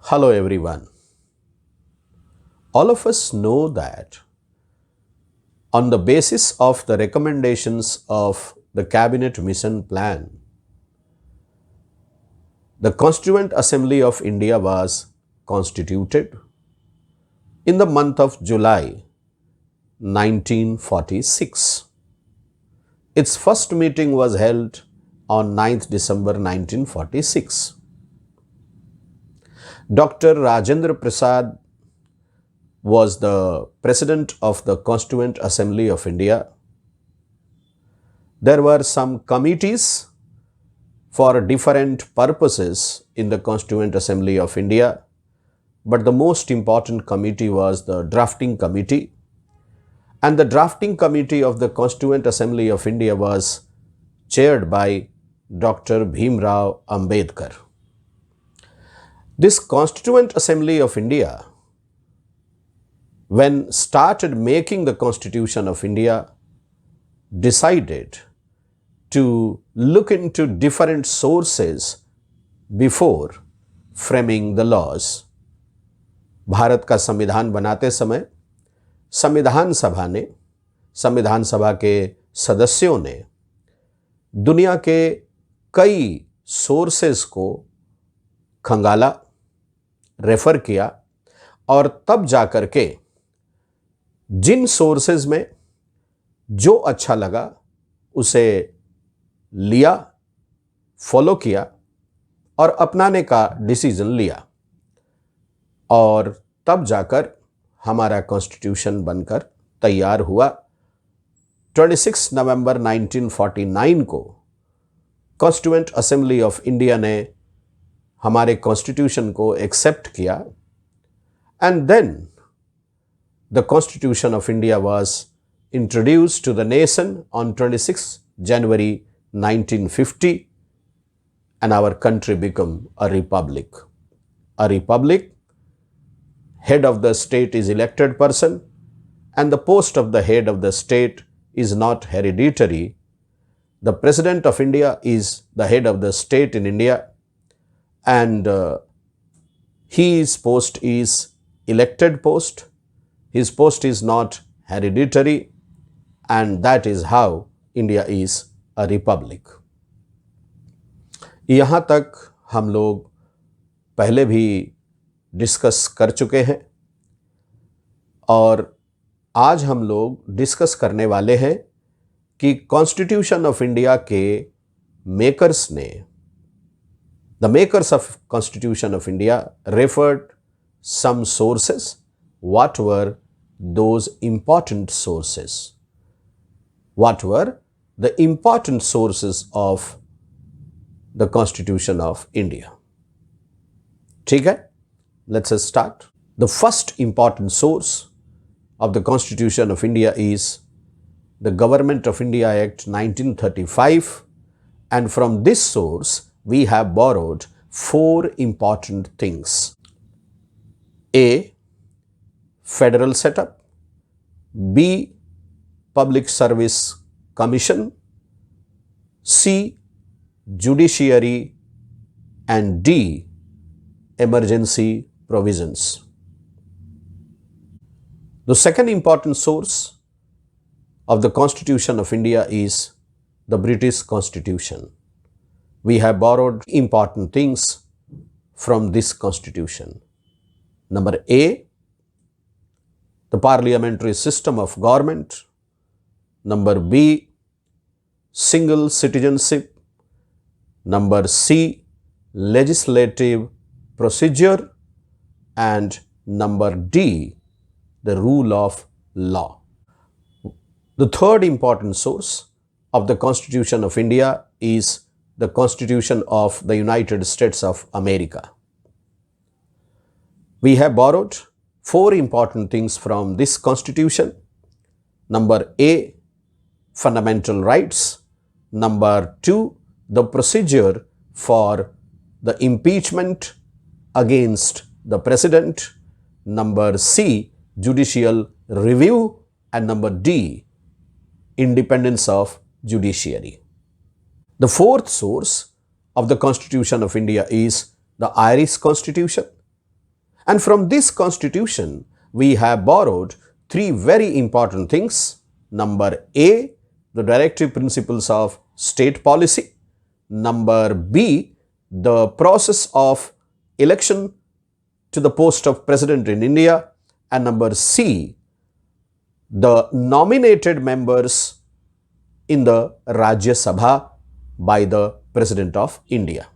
Hello everyone. All of us know that on the basis of the recommendations of the Cabinet Mission Plan, the Constituent Assembly of India was constituted in the month of July 1946. Its first meeting was held on 9th December 1946. Dr. Rajendra Prasad was the President of the Constituent Assembly of India. There were some committees for different purposes in the Constituent Assembly of India, but the most important committee was the Drafting Committee, and the Drafting Committee of the Constituent Assembly of India was chaired by Dr. Bhimrao Ambedkar. This Constituent Assembly of India, when started making the Constitution of India, decided to look into different sources before framing the laws. Bharat का संविधान बनाते समय संविधान सभा के सदस्यों ने दुनिया के कई सोर्सेस को खंगाला, रेफर किया और तब जाकर के जिन सोर्सेज में जो अच्छा लगा उसे लिया, फॉलो किया और अपनाने का डिसीजन लिया और तब जाकर हमारा कॉन्स्टिट्यूशन बनकर तैयार हुआ। 26 नवंबर 1949 को कॉन्स्टिट्यूएंट असेंबली ऑफ इंडिया ने हमारे कॉन्स्टिट्यूशन को एक्सेप्ट किया and then the constitution of India was introduced to the nation on 26 January 1950 and our country became a republic. A republic, head of the state is elected person and the post of the head of the state is not hereditary. The President of India is the head of the state in India and his post is elected post. His post is not hereditary and that is how India is a republic. यहाँ तक हम लोग पहले भी discuss कर चुके हैं और आज हम लोग डिस्कस करने वाले हैं कि कॉन्स्टिट्यूशन ऑफ इंडिया के मेकर्स ने, the makers of constitution of India referred some sources. What were those important sources? What were the important sources of the Constitution of India? ठीक है, let's start. The first important source of the Constitution of India is the Government of India Act 1935, and from this source we have borrowed four important things. A. Federal setup. B. Public Service Commission. C. Judiciary. And D. Emergency provisions. The second important source of the Constitution of India is the British Constitution. We have borrowed important things from this Constitution. Number A. The parliamentary system of government. Number B, single citizenship. Number C, legislative procedure. And number D, the rule of law. The third important source of the Constitution of India is the Constitution of the United States of America. We have borrowed four important things from this Constitution. Number A, fundamental rights. Number 2, the procedure for the impeachment against the president. Number C, judicial review. And number D, independence of judiciary. The fourth source of the Constitution of India is the Irish Constitution. And from this constitution, we have borrowed three very important things. Number A, the directive principles of state policy. Number B, the process of election to the post of president in India. And number C, the nominated members in the Rajya Sabha by the President of India.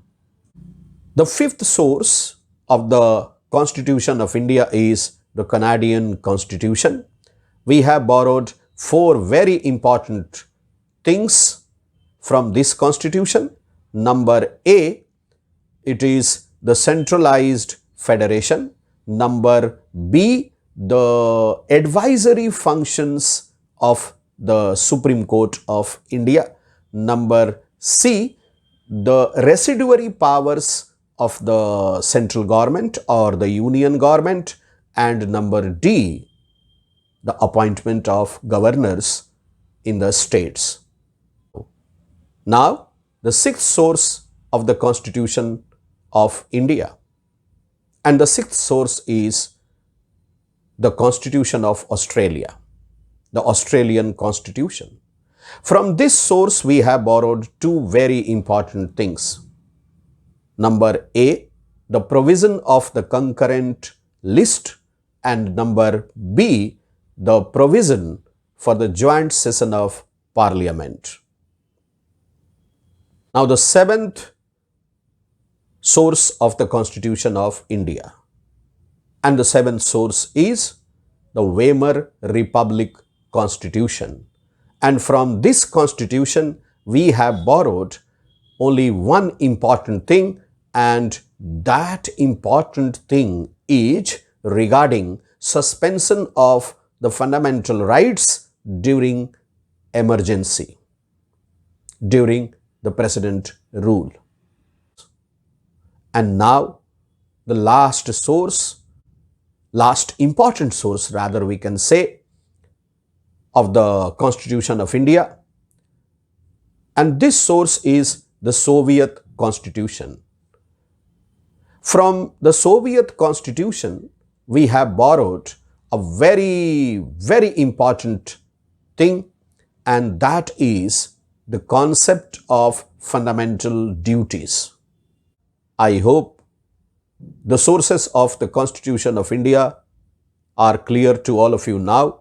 The fifth source of the Constitution of India is the Canadian Constitution. We have borrowed four very important things from this Constitution. Number A, it is the centralized federation. Number B, the advisory functions of the Supreme Court of India. Number C, the residuary powers of the central government or the union government. And number D, the appointment of governors in the states. Now, the sixth source of the Constitution of India, and the sixth source is the Constitution of Australia, the Australian Constitution. From this source, we have borrowed two very important things. Number A, the provision of the concurrent list, and number B, the provision for the joint session of Parliament. Now, the seventh source of the Constitution of India, and the seventh source is the Weimar Republic Constitution. And from this Constitution, we have borrowed only one important thing, and that important thing is regarding suspension of the fundamental rights during emergency, during the president rule. And now the last important source rather we can say of the Constitution of India, and this source is the Soviet Constitution. From the Soviet Constitution, we have borrowed a very important thing, and that is the concept of fundamental duties. I hope the sources of the Constitution of India are clear to all of you now.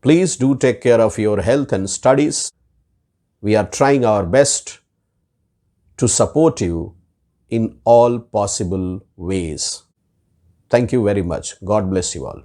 Please do take care of your health and studies. We are trying our best to support you in all possible ways. Thank you very much. God bless you all.